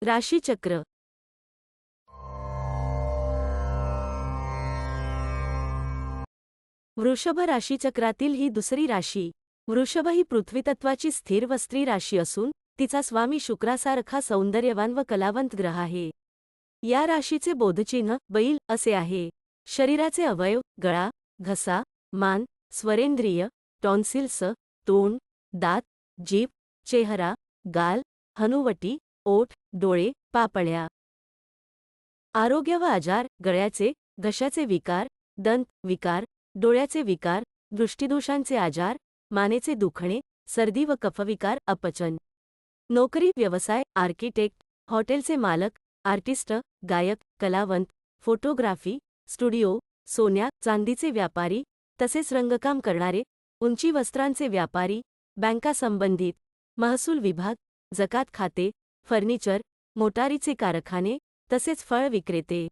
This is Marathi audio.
राशीचक्र. वृषभ राशीचक्रातील ही दुसरी राशी. वृषभ ही पृथ्वीतत्वाची स्थिर व स्त्री राशी असून तिचा स्वामी शुक्रासारखा सौंदर्यवान व कलावंत ग्रह आहे. या राशीचे बोधचिन्ह बैल असे आहे. शरीराचे अवयव गळा, घसा, मान, स्वरेंद्रिय, टॉन्सिल्स, तोंड, दात, जीभ, चेहरा, गाल, हनुवटी, ओठ, डोळे, पापण्या. आरोग्य व आजार गळ्याचे, घशाचे विकार, दंत विकार, डोळ्याचे विकार, दृष्टिदोषांचे आजार, मानेचे दुखणे, सर्दी व कफविकार, अपचन. नोकरी व्यवसाय आर्किटेक्ट, हॉटेलचे मालक, आर्टिस्ट, गायक, कलावंत, फोटोग्राफी, स्टुडिओ, सोन्या चांदीचे व्यापारी, तसेच रंगकाम करणारे, उंची वस्त्रांचे व्यापारी, बँका संबंधित, महसूल विभाग, जकात खाते, फर्निचर, मोटारीचे कारखाने, तसेच फळ विक्रेते.